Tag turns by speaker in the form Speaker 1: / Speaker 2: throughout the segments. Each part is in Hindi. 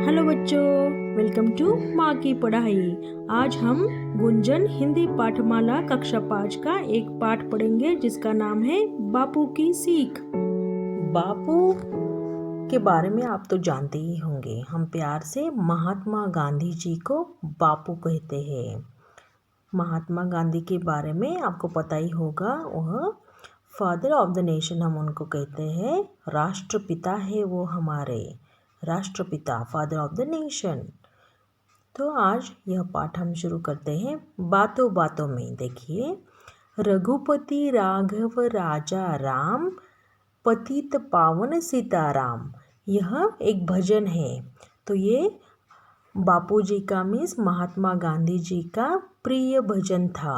Speaker 1: हेलो बच्चों, वेलकम टू माँ की पढ़ाई। आज हम गुंजन हिंदी पाठमाला कक्षा 5 का एक पाठ पढ़ेंगे जिसका नाम है बापू की सीख। बापू के बारे में आप तो जानते ही होंगे। हम प्यार से महात्मा गांधी जी को बापू कहते हैं। महात्मा गांधी के बारे में आपको पता ही होगा, वह फादर ऑफ द नेशन हम उनको कहते हैं। राष्ट्रपिता है वो हमारे, राष्ट्रपिता, फादर ऑफ द नेशन। तो आज यह पाठ हम शुरू करते हैं। बातों बातों में देखिए, रघुपति राघव राजा राम, पतित पावन सीताराम। यह एक भजन है। तो ये बापू जी का मीन्स महात्मा गांधी जी का प्रिय भजन था।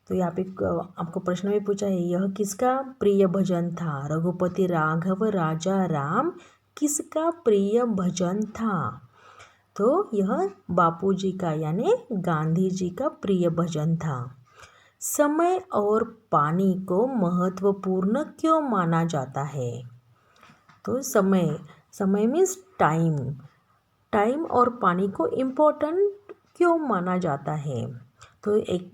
Speaker 1: तो यहाँ पे आपको प्रश्न में पूछा है, यह किसका प्रिय भजन था? रघुपति राघव राजा राम किसका प्रिय भजन था? तो यह बापू जी का यानी गांधी जी का प्रिय भजन था। समय और पानी को महत्वपूर्ण क्यों माना जाता है? तो समय मीन्स टाइम और पानी को इम्पोर्टेंट क्यों माना जाता है? तो एक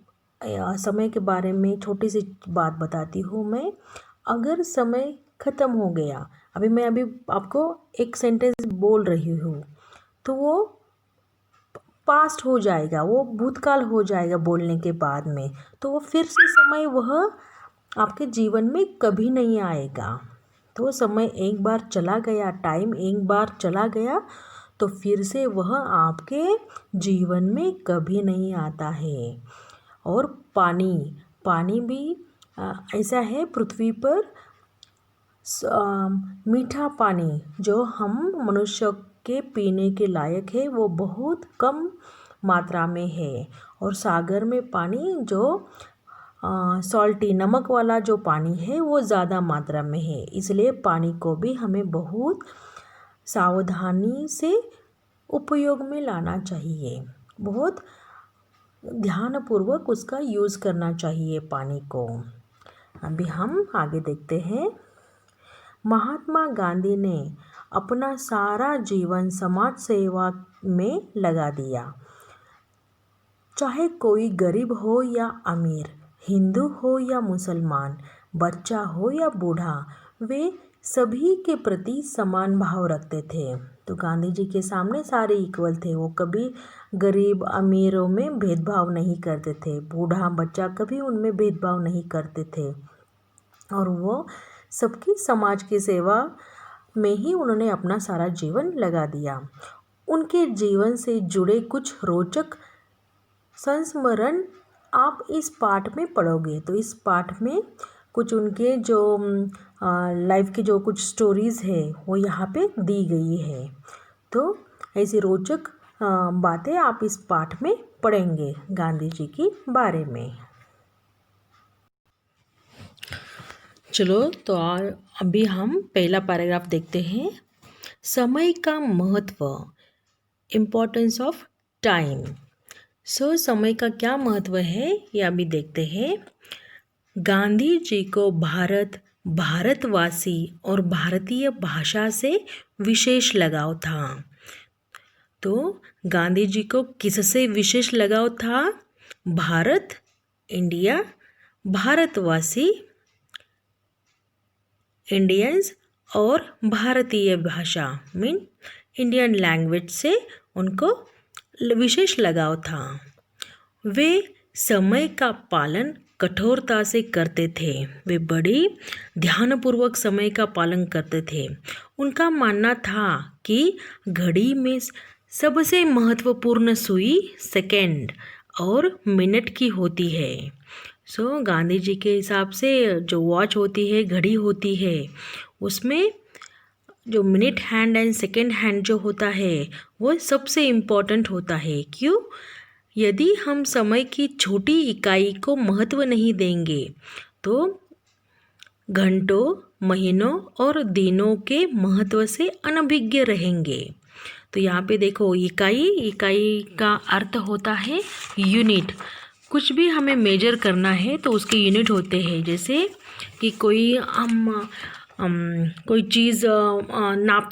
Speaker 1: समय के बारे में छोटी सी बात बताती हूँ मैं। अगर समय ख़त्म हो गया, मैं अभी आपको एक सेंटेंस बोल रही हूँ, तो वो पास्ट हो जाएगा, वो भूतकाल हो जाएगा बोलने के बाद में। तो वो फिर से समय वह आपके जीवन में कभी नहीं आएगा। तो समय एक बार चला गया, टाइम एक बार चला गया, तो फिर से वह आपके जीवन में कभी नहीं आता है। और पानी भी ऐसा है पृथ्वी पर, मीठा पानी जो हम मनुष्य के पीने के लायक है वो बहुत कम मात्रा में है। और सागर में पानी जो सॉल्टी नमक वाला जो पानी है वो ज़्यादा मात्रा में है। इसलिए पानी को भी हमें बहुत सावधानी से उपयोग में लाना चाहिए, बहुत ध्यानपूर्वक उसका यूज़ करना चाहिए पानी को। अभी हम आगे देखते हैं। महात्मा गांधी ने अपना सारा जीवन समाज सेवा में लगा दिया। चाहे कोई गरीब हो या अमीर, हिंदू हो या मुसलमान, बच्चा हो या बूढ़ा, वे सभी के प्रति समान भाव रखते थे। तो गांधी जी के सामने सारे इक्वल थे। वो कभी गरीब अमीरों में भेदभाव नहीं करते थे, बूढ़ा बच्चा कभी उनमें भेदभाव नहीं करते थे। और वो सबकी समाज की सेवा में ही उन्होंने अपना सारा जीवन लगा दिया। उनके जीवन से जुड़े कुछ रोचक संस्मरण आप इस पाठ में पढ़ोगे। तो इस पाठ में कुछ उनके जो लाइफ की जो कुछ स्टोरीज़ है वो यहाँ पे दी गई है। तो ऐसी रोचक बातें आप इस पाठ में पढ़ेंगे गांधी जी के बारे में। चलो तो अभी हम पहला पैराग्राफ देखते हैं। समय का महत्व, इम्पोर्टेंस ऑफ टाइम। समय का क्या महत्व है ये अभी देखते हैं। गांधी जी को भारतवासी और भारतीय भाषा से विशेष लगाव था। तो गांधी जी को किससे विशेष लगाव था? भारत, इंडिया, भारतवासी, इंडियंस, और भारतीय भाषा मीन इंडियन लैंग्वेज से उनको विशेष लगाव था। वे समय का पालन कठोरता से करते थे। वे बड़ी ध्यानपूर्वक समय का पालन करते थे। उनका मानना था कि घड़ी में सबसे महत्वपूर्ण सुई सेकंड और मिनट की होती है। गांधी जी के हिसाब से जो वॉच होती है, घड़ी होती है, उसमें जो minute hand and second hand जो होता है वो सबसे इम्पोर्टेंट होता है। क्यों? यदि हम समय की छोटी इकाई को महत्व नहीं देंगे तो घंटों, महीनों और दिनों के महत्व से अनभिज्ञ रहेंगे। तो यहाँ पे देखो, इकाई का अर्थ होता है यूनिट। कुछ भी हमें मेजर करना है तो उसके यूनिट होते हैं। जैसे कि कोई हम कोई चीज़ नाप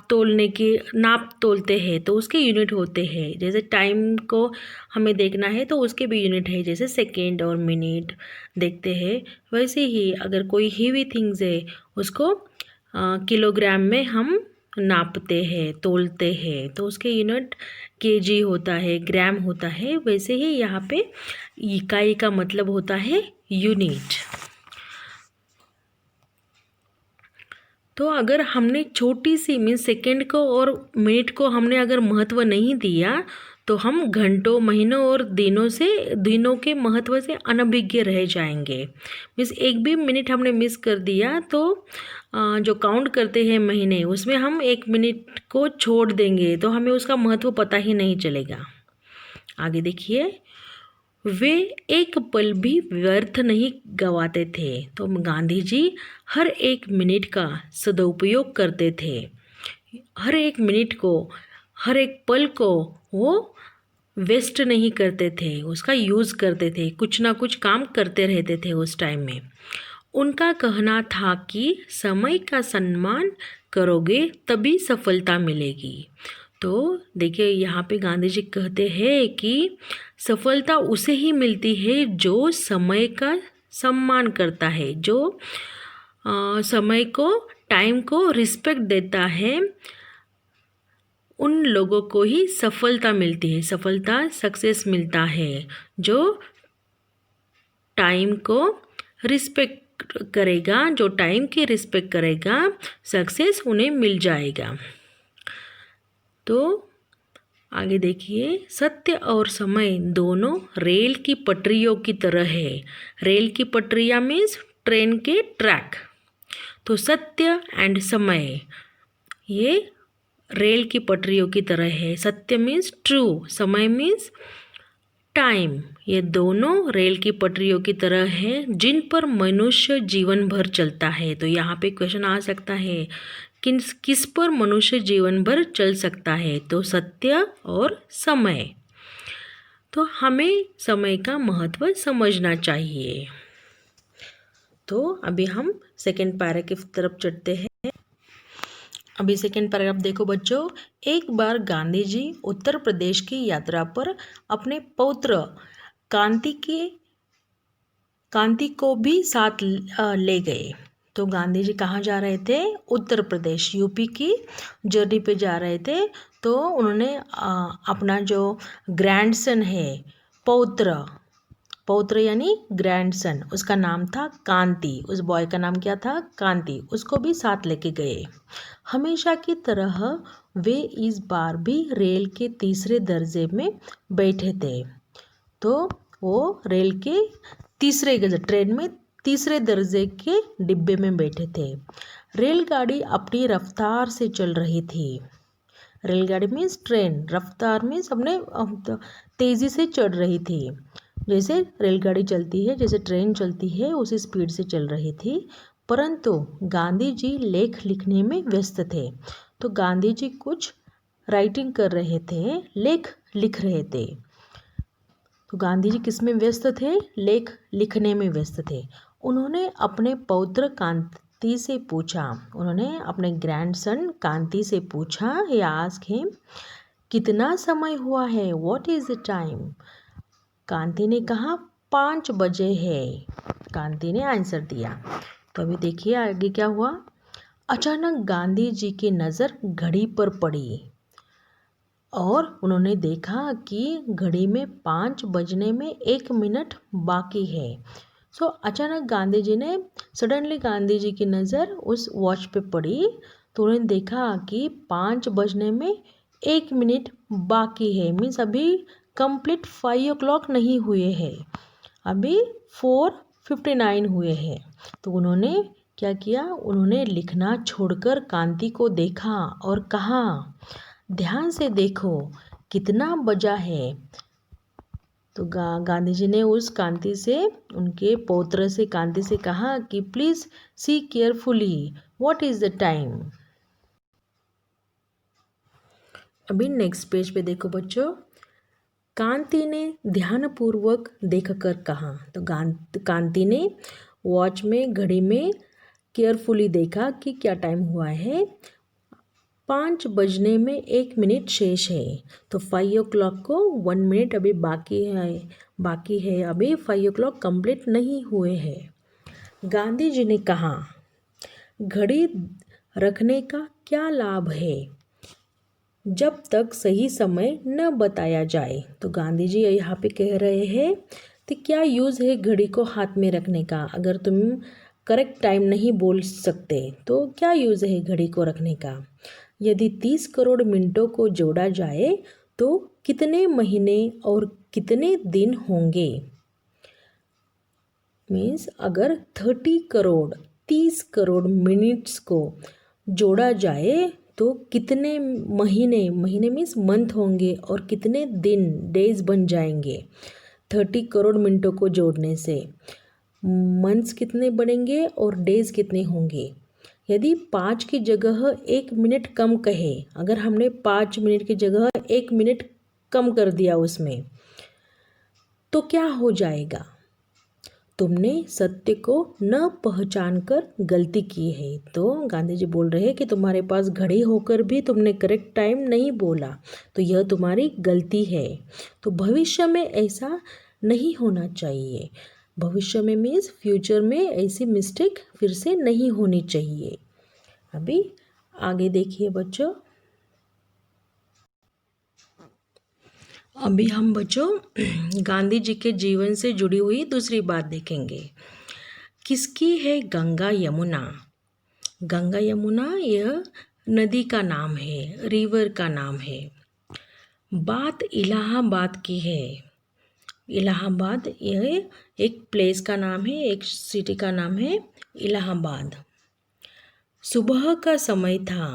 Speaker 1: तोलते हैं तो उसके यूनिट होते हैं। जैसे टाइम को हमें देखना है तो उसके भी यूनिट है, जैसे सेकेंड और मिनट देखते हैं। वैसे ही अगर कोई हेवी थिंग्स है उसको किलोग्राम में हम नापते हैं, तोलते हैं, तो उसके यूनिट केजी होता है, ग्राम होता है। वैसे ही यहाँ पे इकाई का मतलब होता है यूनिट। तो अगर हमने छोटी सी मीन्स सेकेंड को और मिनट को हमने अगर महत्व नहीं दिया तो हम घंटों, महीनों और दिनों के महत्व से अनभिज्ञ रह जाएंगे। मीन्स एक भी मिनट हमने मिस कर दिया तो जो काउंट करते हैं महीने, उसमें हम एक मिनट को छोड़ देंगे तो हमें उसका महत्व पता ही नहीं चलेगा। आगे देखिए, वे एक पल भी व्यर्थ नहीं गंवाते थे। तो गांधी जी हर एक मिनट का सदुपयोग करते थे। हर एक मिनट को, हर एक पल को वो वेस्ट नहीं करते थे, उसका यूज़ करते थे, कुछ ना कुछ काम करते रहते थे उस टाइम में। उनका कहना था कि समय का सम्मान करोगे तभी सफलता मिलेगी। तो देखिए यहाँ पे गांधी जी कहते हैं कि सफलता उसे ही मिलती है जो समय का सम्मान करता है, जो समय को, टाइम को रिस्पेक्ट देता है, उन लोगों को ही सफलता मिलती है, सफलता, सक्सेस मिलता है। जो टाइम को रिस्पेक्ट करेगा, जो टाइम की रिस्पेक्ट करेगा, सक्सेस उन्हें मिल जाएगा। तो आगे देखिए, सत्य और समय दोनों रेल की पटरियों की तरह है। रेल की पटरियाँ मीन्स ट्रेन के ट्रैक। तो सत्य एंड समय ये रेल की पटरियों की तरह है। सत्य मीन्स ट्रू, समय मीन्स टाइम। ये दोनों रेल की पटरियों की तरह है जिन पर मनुष्य जीवन भर चलता है। तो यहाँ पे क्वेश्चन आ सकता है, किस पर मनुष्य जीवन भर चल सकता है? तो सत्य और समय। तो हमें समय का महत्व समझना चाहिए। तो अभी हम सेकेंड पैरा की तरफ चढ़ते हैं। अभी सेकेंड पैराग्राफ देखो बच्चों। एक बार गांधी जी उत्तर प्रदेश की यात्रा पर अपने पौत्र कांति को भी साथ ले गए। तो गांधी जी कहाँ जा रहे थे? उत्तर प्रदेश, यूपी की जर्नी पे जा रहे थे। तो उन्होंने अपना जो ग्रैंडसन है, पौत्र यानी ग्रैंडसन, उसका नाम था कांति। उस बॉय का नाम क्या था? कांति। उसको भी साथ लेके गए। हमेशा की तरह वे इस बार भी रेल के तीसरे दर्जे में बैठे थे। तो वो रेल के ट्रेन में तीसरे दर्जे के डिब्बे में बैठे थे। रेलगाड़ी अपनी रफ्तार से चल रही थी। रेलगाड़ी मीन्स ट्रेन, रफ्तार मीन्स अपने तेज़ी से चल रही थी। जैसे रेलगाड़ी चलती है, जैसे ट्रेन चलती है, उसी स्पीड से चल रही थी। परंतु गांधी जी लेख लिखने में व्यस्त थे। तो गांधी जी कुछ राइटिंग कर रहे थे, लेख लिख रहे थे। तो गांधी जी किस में व्यस्त थे? लेख लिखने में व्यस्त थे। उन्होंने अपने पौत्र कांति से पूछा, उन्होंने अपने ग्रैंडसन कांति से पूछा, हे आस्क हिम, कितना समय हुआ है? What is the time? Kanti ने कहा 5 बजे है। कांति ने आंसर दिया। तो अभी देखिए आगे क्या हुआ। अचानक गांधी जी की नज़र घड़ी पर पड़ी और उन्होंने देखा कि घड़ी में 5 बजने में 1 मिनट बाकी है। अचानक सडनली गांधी जी की नज़र उस वॉच पे पड़ी। तो उन्होंने देखा कि 5 बजने में 1 मिनट बाकी है। मीन्स अभी कंप्लीट 5 o'clock नहीं हुए हैं, अभी 4:59 हुए हैं। तो उन्होंने क्या किया? उन्होंने लिखना छोड़कर कांति को देखा और कहा, ध्यान से देखो कितना बजा है। तो गांधी जी ने उस कांति से, उनके पौत्र से, कांति से कहा कि please see carefully, what is the time. अभी नेक्स्ट पेज पे देखो बच्चों। कांति ने ध्यानपूर्वक देखकर कहा। तो कांति ने वॉच में, घड़ी में केयरफुली देखा कि क्या टाइम हुआ है। 5 बजने में 1 मिनट शेष है। तो 5 o'clock को 1 मिनट अभी बाकी है। अभी 5 o'clock कंप्लीट नहीं हुए हैं। गांधी जी ने कहा, घड़ी रखने का क्या लाभ है जब तक सही समय न बताया जाए। तो गांधी जी यहाँ पे कह रहे हैं तो क्या यूज़ है घड़ी को हाथ में रखने का। अगर तुम करेक्ट टाइम नहीं बोल सकते तो क्या यूज़ है घड़ी को रखने का। यदि 30 करोड़ मिनटों को जोड़ा जाए तो कितने महीने और कितने दिन होंगे। मीन्स अगर 30 करोड़ मिनट्स को जोड़ा जाए तो कितने महीने मीन्स मंथ होंगे और कितने दिन डेज बन जाएंगे। 30 करोड़ मिनटों को जोड़ने से मंथ्स कितने बनेंगे और डेज कितने होंगे। यदि 5 की जगह 1 मिनट कम कहे, अगर हमने 5 मिनट की जगह 1 मिनट कम कर दिया उसमें, तो क्या हो जाएगा। तुमने सत्य को न पहचान कर गलती की है। तो गांधी जी बोल रहे हैं कि तुम्हारे पास घड़ी होकर भी तुमने करेक्ट टाइम नहीं बोला, तो यह तुम्हारी गलती है। तो भविष्य में ऐसा नहीं होना चाहिए। भविष्य में मीन्स फ्यूचर में ऐसी मिस्टेक फिर से नहीं होनी चाहिए। अभी आगे देखिए बच्चों। अभी हम बच्चों गांधी जी के जीवन से जुड़ी हुई दूसरी बात देखेंगे। किसकी है गंगा यमुना। गंगा यमुना यह नदी का नाम है, रिवर का नाम है। बात इलाहाबाद की है। इलाहाबाद यह एक प्लेस का नाम है, एक सिटी का नाम है इलाहाबाद। सुबह का समय था,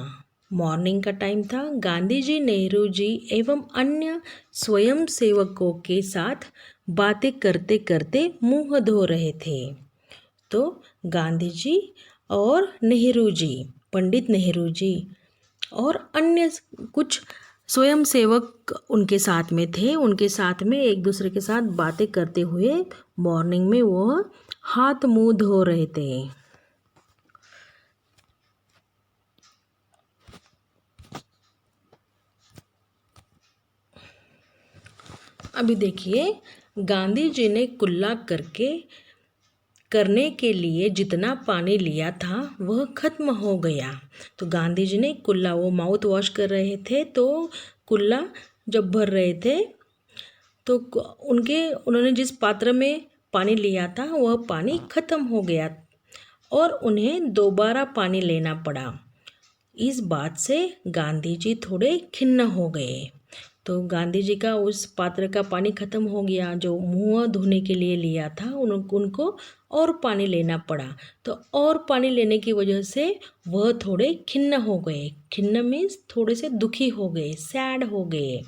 Speaker 1: मॉर्निंग का टाइम था। गांधी जी, नेहरू जी एवं अन्य स्वयंसेवकों के साथ बातें करते करते मुंह धो रहे थे। तो गांधी जी और नेहरू जी, पंडित नेहरू जी और अन्य कुछ स्वयंसेवक उनके साथ में थे। उनके साथ में एक दूसरे के साथ बातें करते हुए मॉर्निंग में वो हाथ मुंह धो रहे थे। अभी देखिए, गांधी जी ने कुल्ला करने के लिए जितना पानी लिया था वह खत्म हो गया। तो गांधी जी ने कुल्ला, वो माउथ वॉश कर रहे थे तो कुल्ला जब भर रहे थे तो उन्होंने जिस पात्र में पानी लिया था वह पानी खत्म हो गया और उन्हें दोबारा पानी लेना पड़ा। इस बात से गांधी जी थोड़े खिन्न हो गए। तो गांधी जी का उस पात्र का पानी खत्म हो गया जो मुंह धोने के लिए लिया था, उनको और पानी लेना पड़ा। तो और पानी लेने की वजह से वह थोड़े खिन्न हो गए। खिन्न मीन्स थोड़े से दुखी हो गए, सैड हो गए।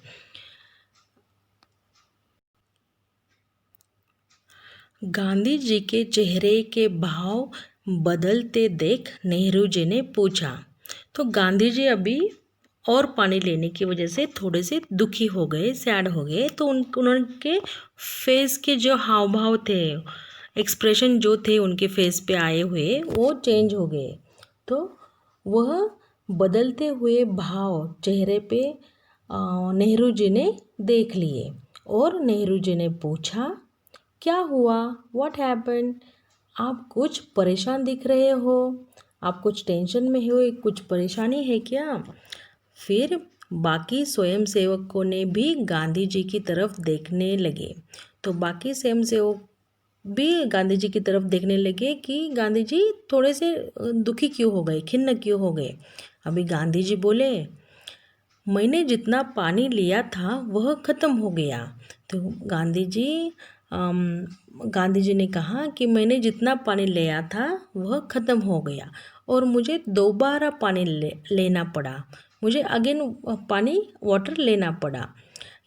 Speaker 1: गांधी जी के चेहरे के भाव बदलते देख नेहरू जी ने पूछा। तो गांधी जी अभी और पानी लेने की वजह से थोड़े से दुखी हो गए, सैड हो गए। तो उनके फेस के जो हाव भाव थे, एक्सप्रेशन जो थे उनके फेस पे आए हुए, वो चेंज हो गए। तो वह बदलते हुए भाव चेहरे पे नेहरू जी ने देख लिए और नेहरू जी ने पूछा, क्या हुआ, व्हाट हैपन। आप कुछ परेशान दिख रहे हो, आप कुछ टेंशन में हो, कुछ परेशानी है क्या। फिर बाकी स्वयंसेवकों ने भी गांधी जी की तरफ देखने लगे। तो बाकी स्वयंसेवक भी गांधी जी की तरफ देखने लगे कि गांधी जी थोड़े से दुखी क्यों हो गए, खिन्न क्यों हो गए। अभी गांधी जी बोले, मैंने जितना पानी लिया था वह ख़त्म हो गया। तो गांधी जी ने कहा कि मैंने जितना पानी लिया था वह ख़त्म हो गया और मुझे दोबारा पानी लेना पड़ा। मुझे अगेन वाटर लेना पड़ा।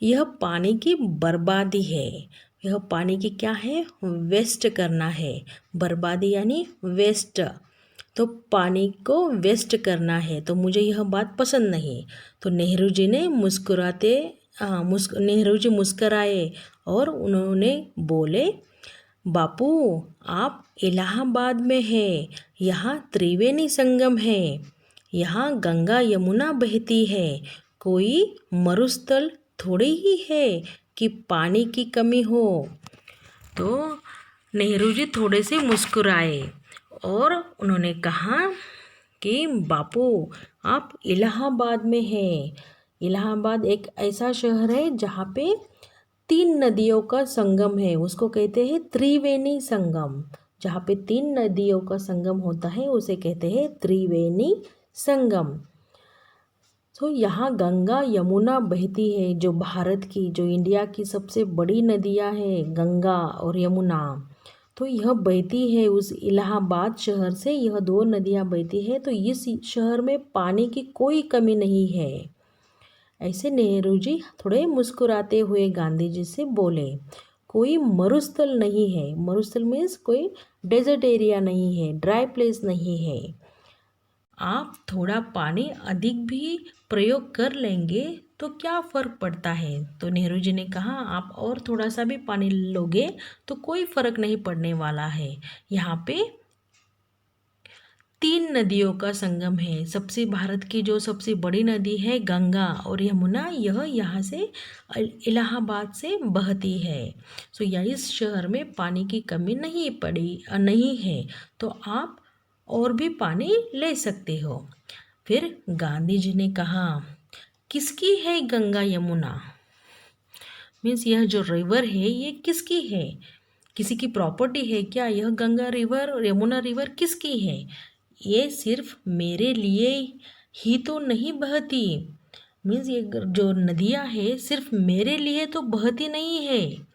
Speaker 1: यह पानी की बर्बादी है। यह पानी की क्या है, वेस्ट करना है। बर्बादी यानी वेस्ट। तो पानी को वेस्ट करना है, तो मुझे यह बात पसंद नहीं। तो नेहरू जी ने नेहरू जी मुस्कराए और उन्होंने बोले, बापू, आप इलाहाबाद में हैं। यहाँ त्रिवेणी संगम है। यहाँ गंगा यमुना बहती है। कोई मरुस्थल थोड़ी ही है कि पानी की कमी हो। तो नेहरू जी थोड़े से मुस्कुराए और उन्होंने कहा कि बापू, आप इलाहाबाद में हैं। इलाहाबाद एक ऐसा शहर है जहाँ पे 3 नदियों का संगम है। उसको कहते हैं त्रिवेणी संगम। जहाँ पे 3 नदियों का संगम होता है उसे कहते हैं त्रिवेणी संगम। तो यहाँ गंगा यमुना बहती है, जो भारत की, जो इंडिया की सबसे बड़ी नदियाँ हैं गंगा और यमुना। तो यह बहती है उस इलाहाबाद शहर से। यह 2 नदियाँ बहती है, तो इस शहर में पानी की कोई कमी नहीं है। ऐसे नेहरू जी थोड़े मुस्कुराते हुए गांधी जी से बोले। कोई मरुस्थल नहीं है। मरुस्थल मीन्स कोई डेजर्ट एरिया नहीं है, ड्राई प्लेस नहीं है। आप थोड़ा पानी अधिक भी प्रयोग कर लेंगे तो क्या फ़र्क पड़ता है। तो नेहरू जी ने कहा, आप और थोड़ा सा भी पानी लोगे तो कोई फ़र्क नहीं पड़ने वाला है। यहाँ पे 3 नदियों का संगम है। सबसे भारत की जो सबसे बड़ी नदी है गंगा और यमुना, यह यहाँ से इलाहाबाद से बहती है। सो यह इस शहर में पानी की कमी नहीं है। तो आप और भी पानी ले सकते हो। फिर गांधी जी ने कहा, किसकी है गंगा यमुना? मीन्स यह जो रिवर है ये किसकी है? किसी की प्रॉपर्टी है क्या? यह गंगा रिवर और यमुना रिवर किसकी है? ये सिर्फ मेरे लिए ही तो नहीं बहती। मीन्स ये जो नदियाँ है सिर्फ मेरे लिए तो बहती नहीं है।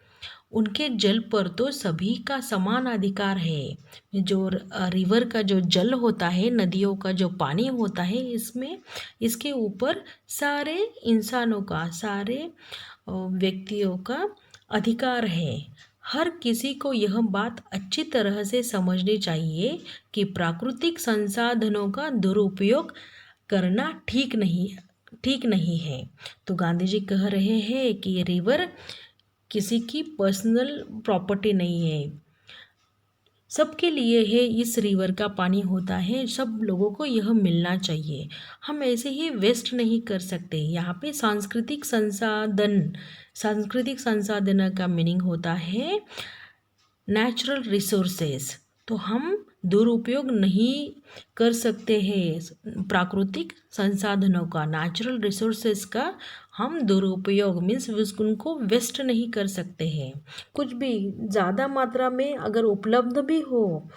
Speaker 1: उनके जल पर तो सभी का समान अधिकार है। जो रिवर का जो जल होता है, नदियों का जो पानी होता है, इसमें इसके ऊपर सारे इंसानों का, सारे व्यक्तियों का अधिकार है। हर किसी को यह बात अच्छी तरह से समझनी चाहिए कि प्राकृतिक संसाधनों का दुरुपयोग करना ठीक नहीं है। तो गांधी जी कह रहे हैं कि ये रिवर किसी की पर्सनल प्रॉपर्टी नहीं है, सबके लिए है। इस रिवर का पानी होता है, सब लोगों को यह मिलना चाहिए। हम ऐसे ही वेस्ट नहीं कर सकते। यहाँ पे सांस्कृतिक संसाधन का मीनिंग होता है नेचुरल रिसोर्सेस। तो हम दुरुपयोग नहीं कर सकते हैं प्राकृतिक संसाधनों का, नेचुरल रिसोर्सेस का हम दुरुपयोग मीन्स उनको वेस्ट नहीं कर सकते हैं। कुछ भी ज़्यादा मात्रा में अगर उपलब्ध भी हो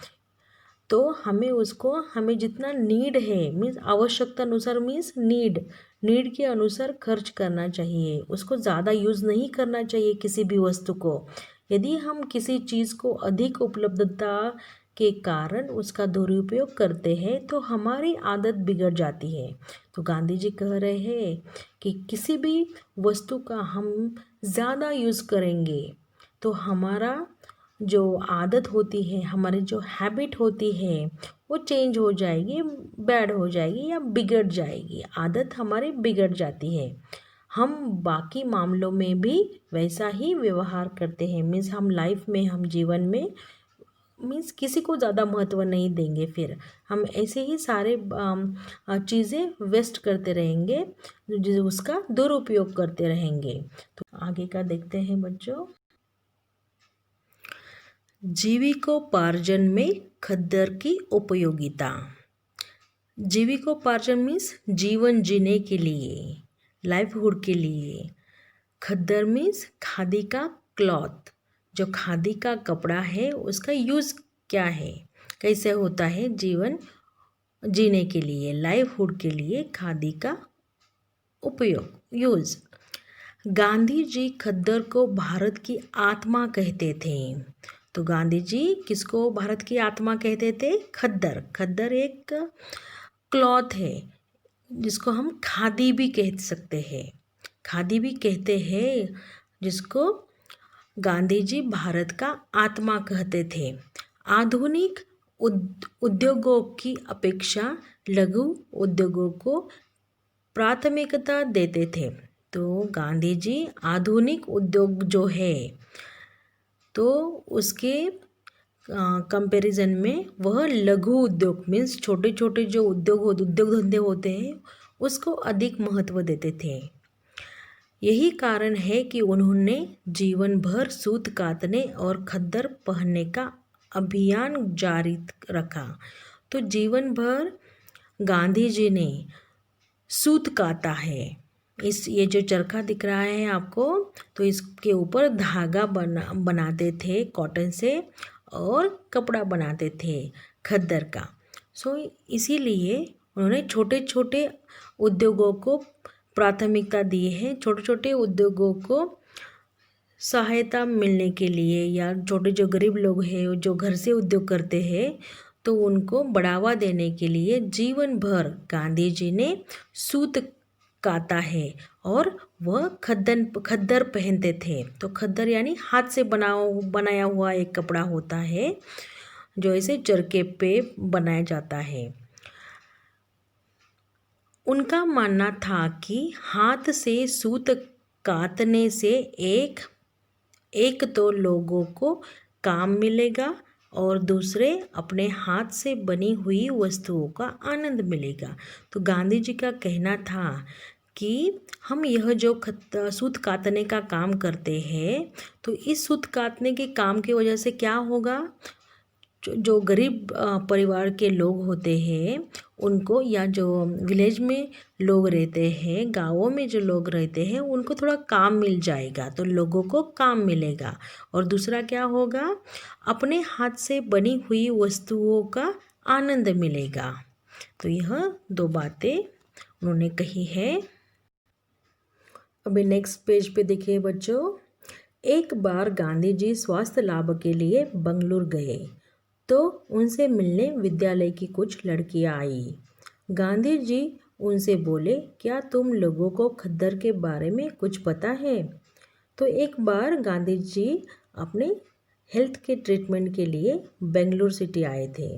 Speaker 1: तो हमें जितना नीड है मीन्स आवश्यकता अनुसार, मीन्स नीड के अनुसार खर्च करना चाहिए। उसको ज़्यादा यूज़ नहीं करना चाहिए किसी भी वस्तु को। यदि हम किसी चीज़ को अधिक उपलब्धता के कारण उसका दुरुपयोग करते हैं तो हमारी आदत बिगड़ जाती है। तो गांधी जी कह रहे हैं कि किसी भी वस्तु का हम ज़्यादा यूज़ करेंगे तो हमारा जो आदत होती है, हमारी जो हैबिट होती है, वो चेंज हो जाएगी, बैड हो जाएगी या बिगड़ जाएगी। आदत हमारी बिगड़ जाती है। हम बाकी मामलों में भी वैसा ही व्यवहार करते हैं। मीन्स हम लाइफ में, हम जीवन में मीन्स किसी को ज़्यादा महत्व नहीं देंगे। फिर हम ऐसे ही सारे चीज़ें वेस्ट करते रहेंगे, जो उसका दुरुपयोग करते रहेंगे। तो आगे का देखते हैं बच्चों। जीविकोपार्जन में खद्दर की उपयोगिता। जीविकोपार्जन मीन्स जीवन जीने के लिए, लाइवहुड के लिए। खद्दर मीन्स खादी का क्लॉथ। जो खादी का कपड़ा है उसका यूज़ क्या है, कैसे होता है जीवन जीने के लिए, लाइवहुड के लिए खादी का उपयोग, यूज़। गांधी जी खद्दर को भारत की आत्मा कहते थे। तो गांधी जी किसको भारत की आत्मा कहते थे? खद्दर एक क्लॉथ है जिसको हम खादी भी कह सकते हैं। खादी भी कहते हैं जिसको गांधी जी भारत का आत्मा कहते थे। आधुनिक उद्योगों की अपेक्षा लघु उद्योगों को प्राथमिकता देते थे। तो गांधी जी आधुनिक उद्योग जो है तो उसके कंपैरिजन में वह लघु उद्योग मीन्स छोटे छोटे जो उद्योग धंधे होते हैं उसको अधिक महत्व देते थे। यही कारण है कि उन्होंने जीवन भर सूत कातने और खद्दर पहनने का अभियान जारी रखा। तो जीवन भर गांधी जी ने सूत काता है। ये जो चरखा दिख रहा है आपको, तो इसके ऊपर धागा बनाते थे कॉटन से और कपड़ा बनाते थे खद्दर का। इसीलिए उन्होंने छोटे छोटे उद्योगों को प्राथमिकता दी है। छोटे छोटे उद्योगों को सहायता मिलने के लिए या छोटे जो गरीब लोग हैं जो घर से उद्योग करते हैं तो उनको बढ़ावा देने के लिए जीवन भर गांधी जी ने सूत काता है और वह खद्दर पहनते थे। तो खद्दर यानी हाथ से बनाया हुआ एक कपड़ा होता है जो ऐसे चरखे पे बनाया जाता है। उनका मानना था कि हाथ से सूत कातने से एक तो लोगों को काम मिलेगा और दूसरे अपने हाथ से बनी हुई वस्तुओं का आनंद मिलेगा। तो गांधी जी का कहना था कि हम यह जो सूत कातने का काम करते हैं तो इस सूत कातने के काम की वजह से क्या होगा, जो गरीब परिवार के लोग होते हैं उनको, या जो विलेज में लोग रहते हैं, गाँवों में जो लोग रहते हैं उनको थोड़ा काम मिल जाएगा, तो लोगों को काम मिलेगा। और दूसरा क्या होगा, अपने हाथ से बनी हुई वस्तुओं का आनंद मिलेगा। तो यह दो बातें उन्होंने कही है। अभी नेक्स्ट पेज पे देखिए बच्चों। एक बार गांधी जी स्वास्थ्य लाभ के लिए बंगलुरु गए तो उनसे मिलने विद्यालय की कुछ लड़कियां आई। गांधी जी उनसे बोले, क्या तुम लोगों को खद्दर के बारे में कुछ पता है? तो एक बार गांधी जी अपने हेल्थ के ट्रीटमेंट के लिए बेंगलुरु सिटी आए थे।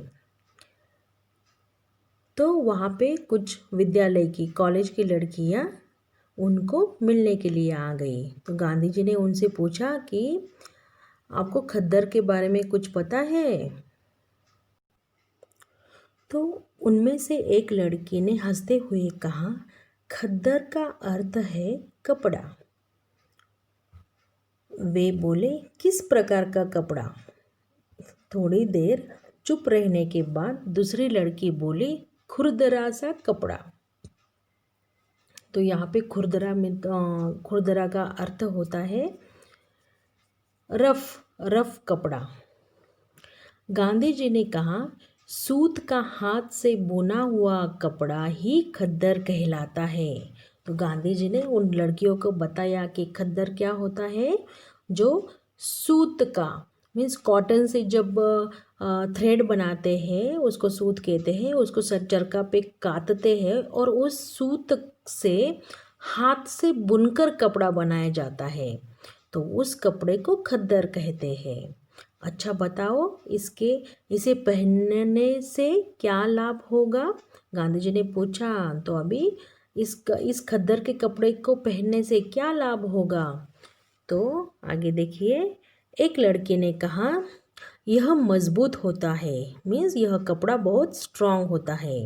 Speaker 1: तो वहाँ पे कुछ विद्यालय की कॉलेज की लड़कियाँ उनको मिलने के लिए आ गई। तो गांधी जी ने उनसे पूछा कि आपको खद्दर के बारे में कुछ पता है? तो उनमें से एक लड़की ने हंसते हुए कहा, खद्दर का अर्थ है कपड़ा। वे बोले, किस प्रकार का कपड़ा? थोड़ी देर चुप रहने के बाद दूसरी लड़की बोली, खुरदरा सा कपड़ा। तो यहाँ पे खुरदरा का अर्थ होता है रफ कपड़ा। गांधी जी ने कहा, सूत का हाथ से बुना हुआ कपड़ा ही खद्दर कहलाता है। तो गांधी जी ने उन लड़कियों को बताया कि खद्दर क्या होता है, जो सूत का मीन्स कॉटन से जब थ्रेड बनाते हैं उसको सूत कहते हैं, उसको चरखा पे काटते हैं और उस सूत से हाथ से बुनकर कपड़ा बनाया जाता है, तो उस कपड़े को खद्दर कहते हैं। अच्छा बताओ, इसे पहनने से क्या लाभ होगा? गांधी जी ने पूछा। तो अभी इस खद्दर के कपड़े को पहनने से क्या लाभ होगा? तो आगे देखिए। एक लड़के ने कहा, यह मजबूत होता है, मीन्स यह कपड़ा बहुत स्ट्रांग होता है।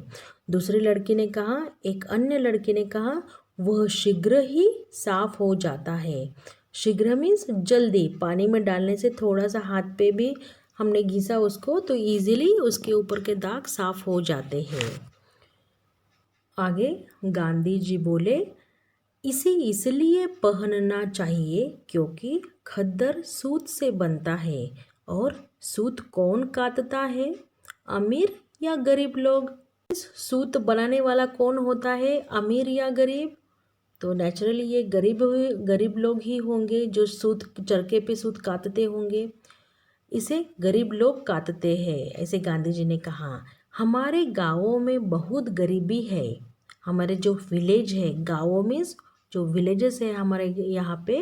Speaker 1: दूसरी लड़की ने कहा, एक अन्य लड़के ने कहा, वह शीघ्र ही साफ हो जाता है। शीघ्र मीन्स जल्दी, पानी में डालने से थोड़ा सा हाथ पे भी हमने घिसा उसको तो इजीली उसके ऊपर के दाग साफ हो जाते हैं। आगे गांधी जी बोले, इसे इसलिए पहनना चाहिए क्योंकि खद्दर सूत से बनता है और सूत कौन काटता है, अमीर या गरीब लोग? सूत बनाने वाला कौन होता है, अमीर या गरीब? तो नेचुरली ये गरीब लोग ही होंगे जो सूत चरखे पे सूत काटते होंगे। इसे गरीब लोग काटते हैं, ऐसे गांधी जी ने कहा। हमारे गाँवों में बहुत गरीबी है। हमारे जो विलेज है, गाँवों में जो विलेजेस है हमारे यहाँ पे,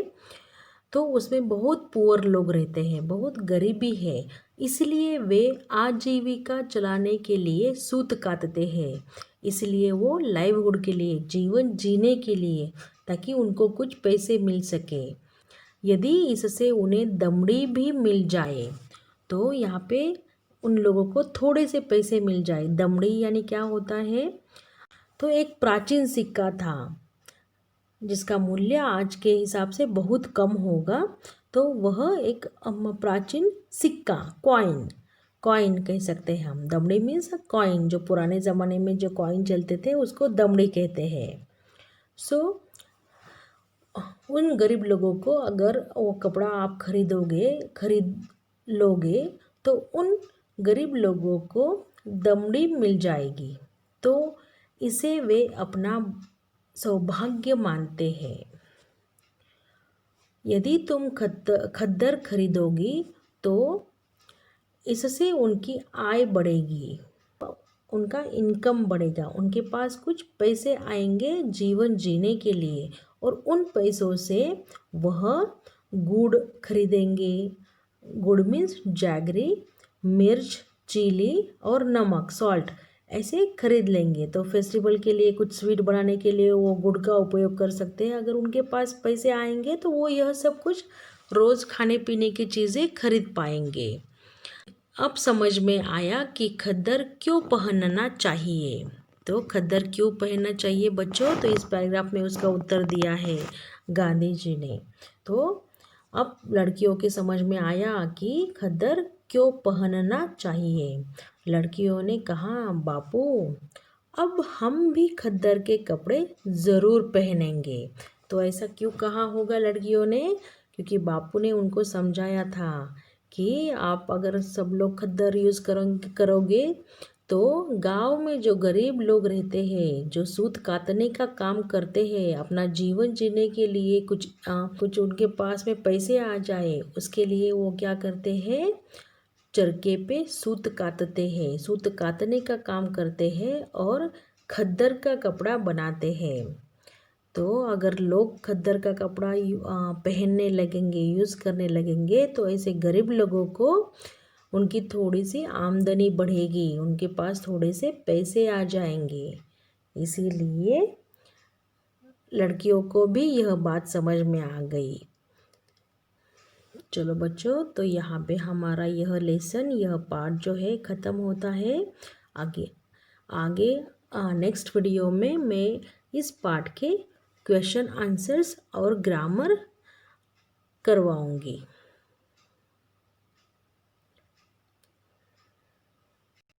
Speaker 1: तो उसमें बहुत पुअर लोग रहते हैं, बहुत गरीबी है, इसलिए वे आजीविका चलाने के लिए सूत काटते हैं। इसलिए वो लाइवहुड के लिए, जीवन जीने के लिए, ताकि उनको कुछ पैसे मिल सके। यदि इससे उन्हें दमड़ी भी मिल जाए तो यहाँ पे उन लोगों को थोड़े से पैसे मिल जाए। दमड़ी यानी क्या होता है, तो एक प्राचीन सिक्का था जिसका मूल्य आज के हिसाब से बहुत कम होगा। तो वह एक प्राचीन सिक्का, कॉइन, कॉइन कह सकते हैं हम। दमड़ी मीन्स कॉइन, जो पुराने ज़माने में जो कॉइन चलते थे उसको दमड़ी कहते हैं। सो उन गरीब लोगों को अगर वो कपड़ा आप खरीद लोगे तो उन गरीब लोगों को दमड़ी मिल जाएगी। तो इसे वे अपना सौभाग्य मानते हैं। यदि तुम खद्दर खरीदोगी तो इससे उनकी आय बढ़ेगी, उनका इनकम बढ़ेगा, उनके पास कुछ पैसे आएंगे जीवन जीने के लिए, और उन पैसों से वह गुड़ खरीदेंगे। गुड़ मीन्स जैगरी, मिर्च, चिली और नमक, सॉल्ट, ऐसे खरीद लेंगे। तो फेस्टिवल के लिए कुछ स्वीट बनाने के लिए वो गुड़ का उपयोग कर सकते हैं। अगर उनके पास पैसे आएंगे तो वो यह सब कुछ रोज़ खाने पीने की चीज़ें खरीद पाएंगे। अब समझ में आया कि खद्दर क्यों पहनना चाहिए। तो खद्दर क्यों पहनना चाहिए बच्चों, तो इस पैराग्राफ में उसका उत्तर दिया है गांधी जी ने। तो अब लड़कियों के समझ में आया कि खद्दर क्यों पहनना चाहिए। लड़कियों ने कहा, बापू अब हम भी खद्दर के कपड़े ज़रूर पहनेंगे। तो ऐसा क्यों कहा होगा लड़कियों ने, क्योंकि बापू ने उनको समझाया था कि आप अगर सब लोग खद्दर यूज़ करोगे तो गांव में जो गरीब लोग रहते हैं, जो सूत कातने का काम करते हैं, अपना जीवन जीने के लिए कुछ उनके पास में पैसे आ जाए, उसके लिए वो क्या करते हैं, चरखे पे सूत काटते हैं, सूत कातने का काम करते हैं और खद्दर का कपड़ा बनाते हैं। तो अगर लोग खद्दर का कपड़ा पहनने लगेंगे, यूज़ करने लगेंगे, तो ऐसे गरीब लोगों को उनकी थोड़ी सी आमदनी बढ़ेगी, उनके पास थोड़े से पैसे आ जाएंगे। इसीलिए लड़कियों को भी यह बात समझ में आ गई। चलो बच्चों, तो यहाँ पे हमारा यह लेसन, यह पार्ट जो है ख़त्म होता है। आगे आगे नेक्स्ट वीडियो में मैं इस पार्ट के क्वेश्चन आंसर्स और ग्रामर करवाऊंगी।